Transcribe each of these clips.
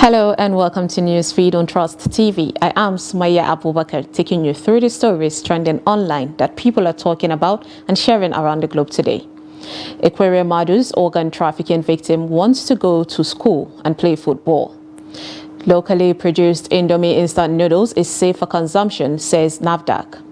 Hello and welcome to Newsfeed on Trust TV. I am Sumaya Abubakar, taking you through the stories trending online that people are talking about and sharing around the globe today. Aquaria Madu's organ trafficking victim wants to go to school and play football. Locally produced Indomie instant noodles is safe for consumption, says NAFDAC.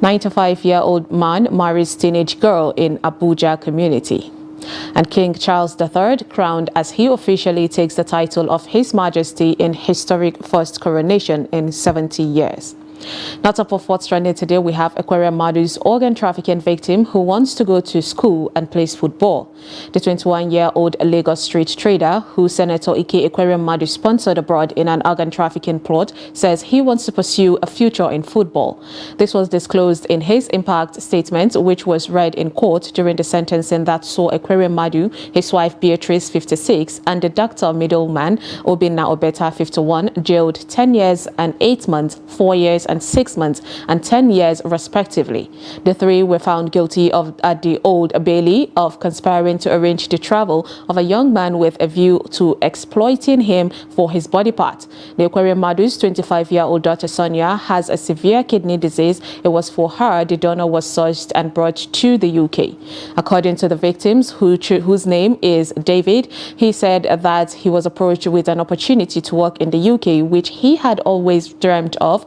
95-year-old man marries teenage girl in Abuja community. And King Charles III crowned as he officially takes the title of His Majesty in historic first coronation in 70 years. Now, top of what's trending today, we have Aquaria Madu's organ trafficking victim who wants to go to school and plays football. The 21-year-old Lagos street trader, who Senator Ike Aquaria Madu sponsored abroad in an organ trafficking plot, says he wants to pursue a future in football. This was disclosed in his impact statement, which was read in court during the sentencing that saw Aquaria Madu, his wife Beatrice, 56, and the doctor middleman Obinna Obeta, 51, jailed 10 years and 8 months, 4 years and 6 months and 10 years respectively. The three were found guilty at the Old Bailey of conspiring to arrange the travel of a young man with a view to exploiting him for his body part. The Aquaria Madu's 25-year-old daughter Sonia has a severe kidney disease. It was for her the donor was sourced and brought to the UK. According to the victims, whose name is David, he said that he was approached with an opportunity to work in the UK, which he had always dreamt of,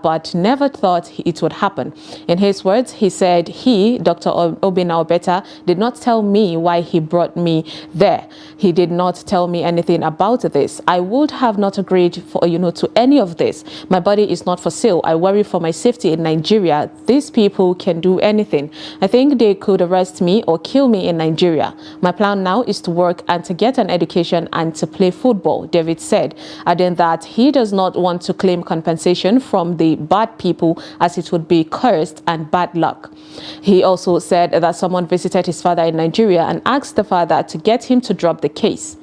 but never thought it would happen. In his words, he said Dr. Obinna Obeta, did not tell me why he brought me there. He did not tell me anything about this. I would have not agreed to any of this. My body is not for sale. I worry for my safety in Nigeria. These people can do anything. I think they could arrest me or kill me in Nigeria. My plan now is to work and to get an education and to play football, David said, adding that he does not want to claim compensation from the bad people, as it would be cursed and bad luck. He also said that someone visited his father in Nigeria and asked the father to get him to drop the case.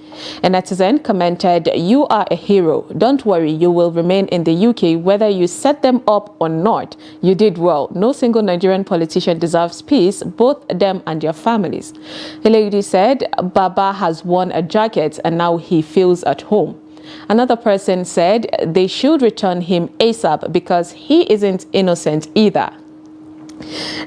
A netizen commented, "You are a hero. Don't worry, you will remain in the UK whether you set them up or not. You did well. No single Nigerian politician deserves peace, both them and their families." A lady said, "Baba has won a jacket and now he feels at home." Another person said they should return him ASAP because he isn't innocent either.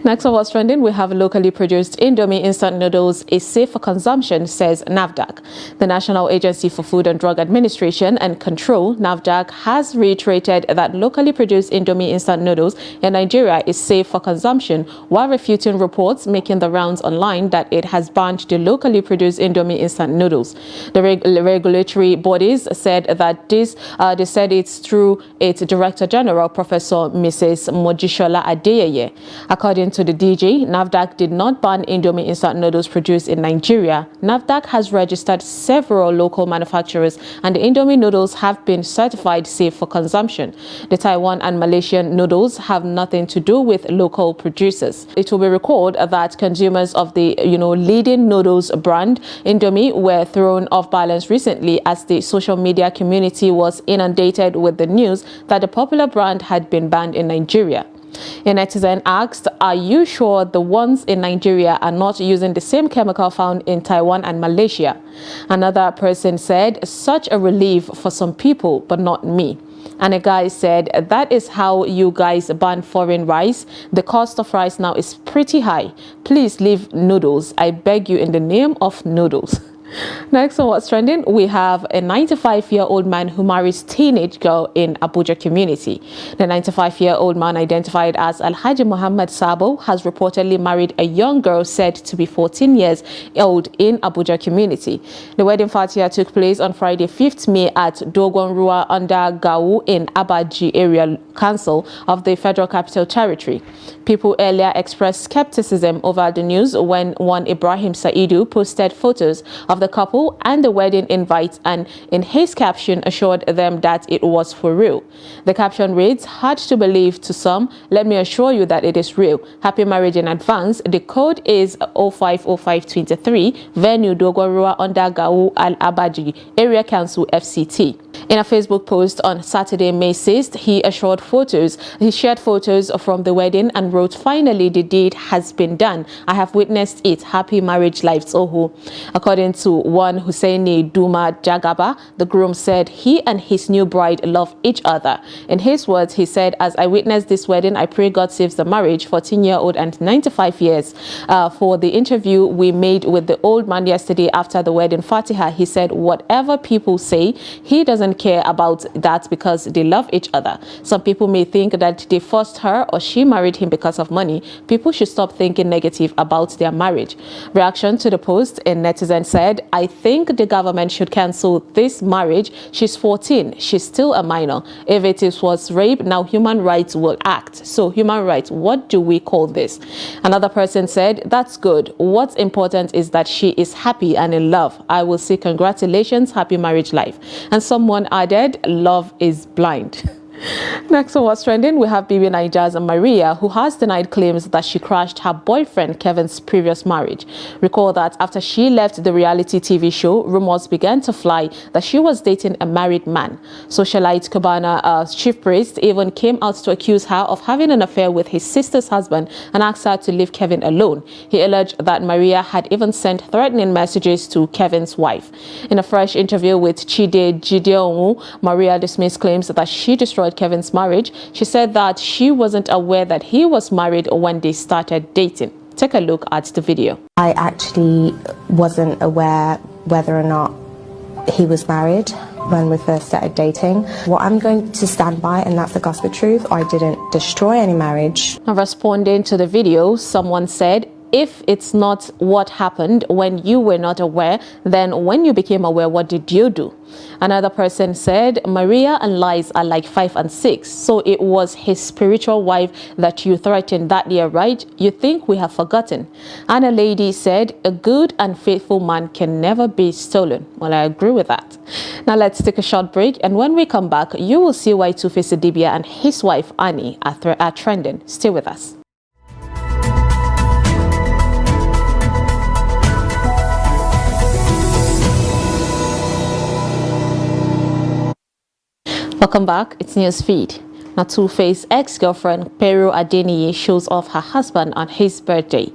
Next on what's trending, we have locally produced Indomie instant noodles is safe for consumption, says NAFDAC. The National Agency for Food and Drug Administration and Control, NAFDAC, has reiterated that locally produced Indomie instant noodles in Nigeria is safe for consumption, while refuting reports making the rounds online that it has banned the locally produced Indomie instant noodles. The regulatory bodies said that they said it's through its Director General, Professor Mrs. Mojishola Adeyeye. According to the DG, NAFDAC did not ban Indomie instant noodles produced in Nigeria. NAFDAC has registered several local manufacturers, and the Indomie noodles have been certified safe for consumption. The Taiwan and Malaysian noodles have nothing to do with local producers. It will be recalled that consumers of the leading noodles brand Indomie were thrown off balance recently as the social media community was inundated with the news that the popular brand had been banned in Nigeria. A netizen asked, "Are you sure the ones in Nigeria are not using the same chemical found in Taiwan and Malaysia?" Another person said, "Such a relief for some people, but not me." And a guy said, "That is how you guys ban foreign rice. The cost of rice now is pretty high. Please leave noodles. I beg you in the name of noodles." Next on what's trending, we have a 95-year-old man who marries teenage girl in Abuja community. The 95-year-old man, identified as Alhaji Muhammad Sabo, has reportedly married a young girl said to be 14 years old in Abuja community. The wedding fatia took place on Friday, 5th May at Dogon Rua under Gau in Abaji area council of the Federal Capital Territory. People earlier expressed skepticism over the news when one Ibrahim Saidu posted photos of the couple and the wedding invite, and in his caption assured them that it was for real. The caption reads, "Hard to believe to some, let me assure you that it is real. Happy marriage in advance. The code is 050523, venue Dogorua under Gau Al Abaji, Area Council FCT." In a Facebook post on Saturday, May 6th, he shared photos from the wedding and wrote, "Finally, the deed has been done. I have witnessed it. Happy marriage life, Tsoho." According to one Hussaini Duma Jagaba, the groom said he and his new bride love each other. In his words, he said, "As I witnessed this wedding, I pray God saves the marriage, 14-year-old and 95 years. For the interview we made with the old man yesterday after the wedding Fatiha, he said, whatever people say, he doesn't care about that because they love each other. Some people may think that they forced her or she married him because of money. People should stop thinking negative about their marriage." Reaction to the post, a netizen said, "I think the government should cancel this marriage. She's 14. She's still a minor. If it was rape, now human rights will act. So human rights, what do we call this?" Another person said, "That's good. What's important is that she is happy and in love. I will say congratulations, happy marriage life." And someone added, "Love is blind." Next on What's Trending, we have Bibi Naija's Maria, who has denied claims that she crashed her boyfriend Kevin's previous marriage. Recall that after she left the reality TV show, rumors began to fly that she was dating a married man. Socialite Cubana chief priest even came out to accuse her of having an affair with his sister's husband and asked her to leave Kevin alone. He alleged that Maria had even sent threatening messages to Kevin's wife. In a fresh interview with Chide Gideonwu, Maria dismissed claims that she destroyed Kevin's marriage. She said that she wasn't aware that he was married when they started dating. Take a look at the video. I actually wasn't aware whether or not he was married when we first started dating. What I'm going to stand by, and that's the gospel truth, I didn't destroy any marriage. Now, responding to the video, someone said, "If it's not what happened when you were not aware, then when you became aware, what did you do?" Another person said, "Maria and Lies are like 5 and 6. So it was his spiritual wife that you threatened that year, right? You think we have forgotten?" And a lady said, "A good and faithful man can never be stolen." Well, I agree with that. Now let's take a short break, and when we come back, you will see why Two-Face Idibia and his wife Annie are trending. Stay with us. Welcome back. It's Newsfeed. Now, Two-Face ex-girlfriend Pero Adeniyi shows off her husband on his birthday.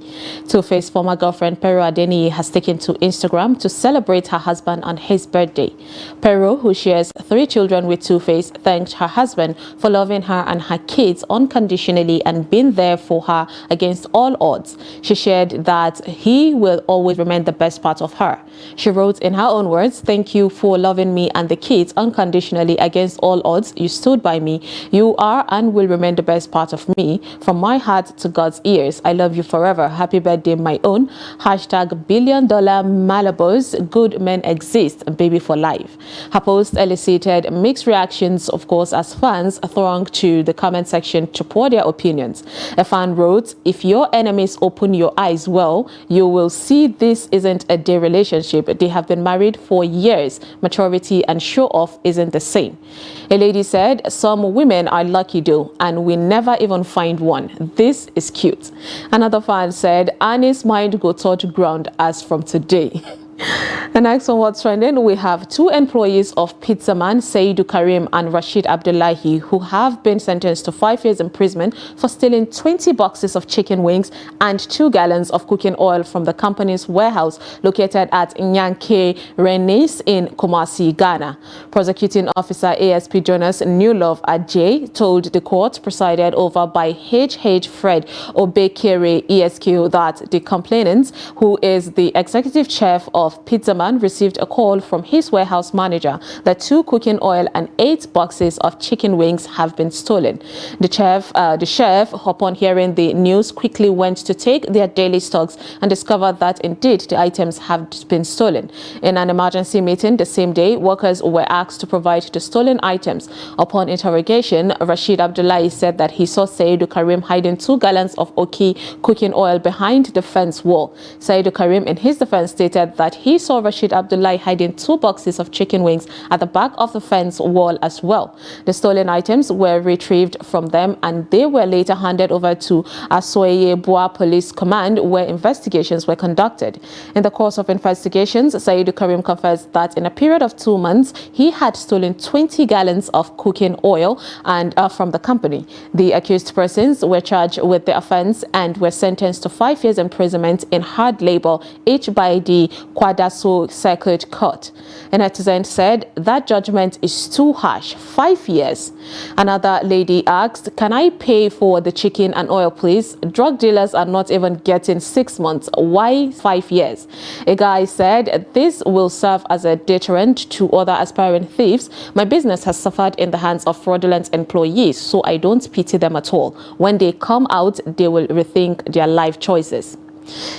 Two-Face former girlfriend Pero Adeniyi has taken to Instagram to celebrate her husband on his birthday. Pero, who shares 3 children with Two-Face, thanked her husband for loving her and her kids unconditionally and being there for her against all odds. She shared that he will always remain the best part of her. She wrote in her own words, "Thank you for loving me and the kids unconditionally against all odds. You stood by me. You are and will remain the best part of me. From my heart to God's ears, I love you forever. Happy birthday, my own. Hashtag $1 billion Malabos. Good men exist. Baby for life." Her post elicited mixed reactions, of course, as fans thronged to the comment section to pour their opinions. A fan wrote, "If your enemies open your eyes well, you will see this isn't a day relationship. They have been married for years. Maturity and show off isn't the same." A lady said, "Some women are lucky though, and we never even find one. This is cute." Another fan said, "Annie's mind go touch ground as from today." And next on What's Trending, we have 2 employees of Pizza Man, Saidu Karim and Rashid Abdullahi, who have been sentenced to 5 years imprisonment for stealing 20 boxes of chicken wings and 2 gallons of cooking oil from the company's warehouse located at Nyanke Renes in Kumasi, Ghana. Prosecuting officer ASP Jonas Newlove Ajay told the court, presided over by H.H. Fred Obekere ESQ, that the complainant, who is the executive chef of Pizza Man, received a call from his warehouse manager that 2 cooking oil and 8 boxes of chicken wings have been stolen. The chef, upon hearing the news, quickly went to take their daily stocks and discovered that indeed the items have been stolen. In an emergency meeting the same day, workers were asked to provide the stolen items. Upon interrogation, Rashid Abdullahi said that he saw Saidu Karim hiding 2 gallons of Oki cooking oil behind the fence wall. Saidu Karim, in his defense, stated that he saw Rashid Abdullahi hiding 2 boxes of chicken wings at the back of the fence wall as well. The stolen items were retrieved from them and they were later handed over to Asoye Bua Police Command, where investigations were conducted. In the course of investigations, Saidu Karim confessed that in a period of 2 months, he had stolen 20 gallons of cooking oil and from the company. The accused persons were charged with the offense and were sentenced to 5 years imprisonment in hard labor, each by the Kwadaso Circuit Court. A netizen said that judgment is too harsh, 5 years. Another lady asked, "Can I pay for the chicken and oil, please? Drug dealers are not even getting 6 months. Why 5 years?" A guy said, "This will serve as a deterrent to other aspiring thieves. My business has suffered in the hands of fraudulent employees, so I don't pity them at all. When they come out, they will rethink their life choices."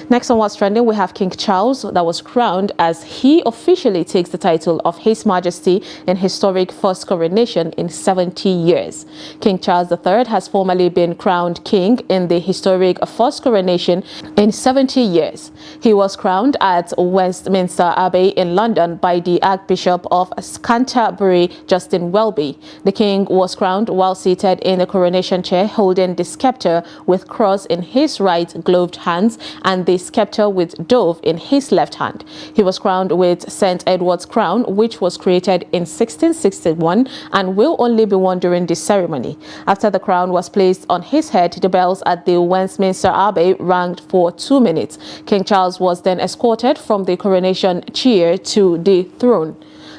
Next on What's Trending, we have King Charles that was crowned as he officially takes the title of His Majesty in historic first coronation in 70 years. King Charles III has formally been crowned king in the historic first coronation in 70 years. He was crowned at Westminster Abbey in London by the Archbishop of Canterbury, Justin Welby. The king was crowned while seated in the coronation chair, holding the scepter with cross in his right gloved hands and the scepter with dove in his left hand. He was crowned with St. Edward's crown, which was created in 1661 and will only be worn during this ceremony. After the crown was placed on his head, the bells at the Westminster Abbey rang for 2 minutes. King Charles was then escorted from the coronation chair to the throne.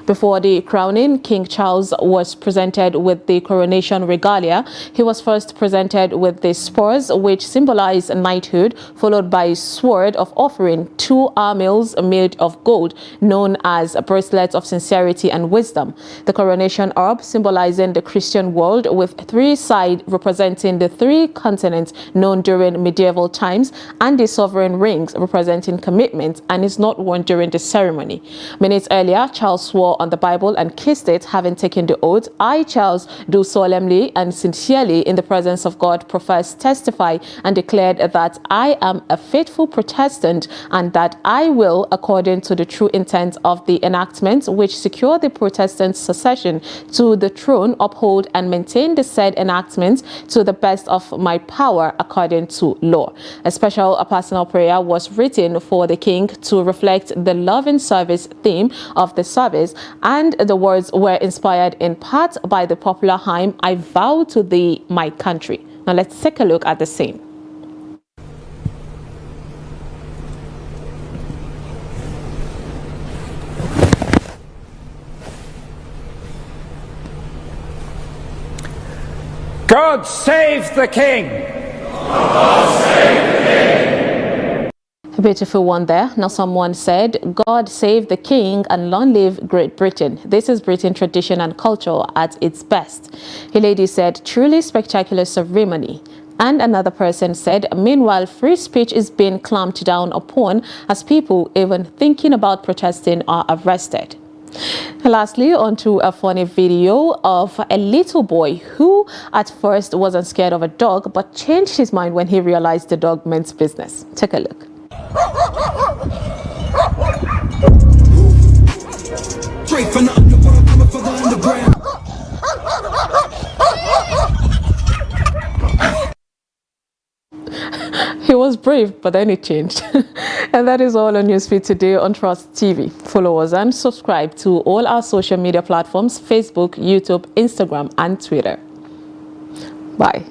Before the crowning, King Charles was presented with the coronation regalia. He was first presented with the spurs, which symbolize knighthood, followed by a sword of offering, 2 armils made of gold, known as bracelets of sincerity and wisdom. The coronation orb, symbolizing the Christian world, with 3 sides representing the 3 continents known during medieval times, and the sovereign rings representing commitment, and is not worn during the ceremony. Minutes earlier, Charles swore on the Bible and kissed it, having taken the oath, "I, Charles, do solemnly and sincerely in the presence of God profess, testify, and declare that I am a faithful Protestant and that I will, according to the true intent of the enactments which secure the Protestant succession to the throne, uphold and maintain the said enactments to the best of my power according to law." A special personal prayer was written for the king to reflect the love and service theme of the service, and the words were inspired in part by the popular hymn, "I vow to thee, my country." Now let's take a look at the same. God save the King! God save the King! A beautiful one there. Now someone said, "God save the king and long live Great Britain. This is Britain tradition and culture at its best." A lady said, "Truly spectacular ceremony." And another person said, "Meanwhile, free speech is being clamped down upon as people even thinking about protesting are arrested." Lastly, onto a funny video of a little boy who at first wasn't scared of a dog but changed his mind when he realized the dog meant business. Take a look. Straight from the underworld, coming for the underground. He was brave, but then it changed. And that is all on Newsfeed today on Trust TV. Follow us and subscribe to all our social media platforms: Facebook, YouTube, Instagram, and Twitter. Bye.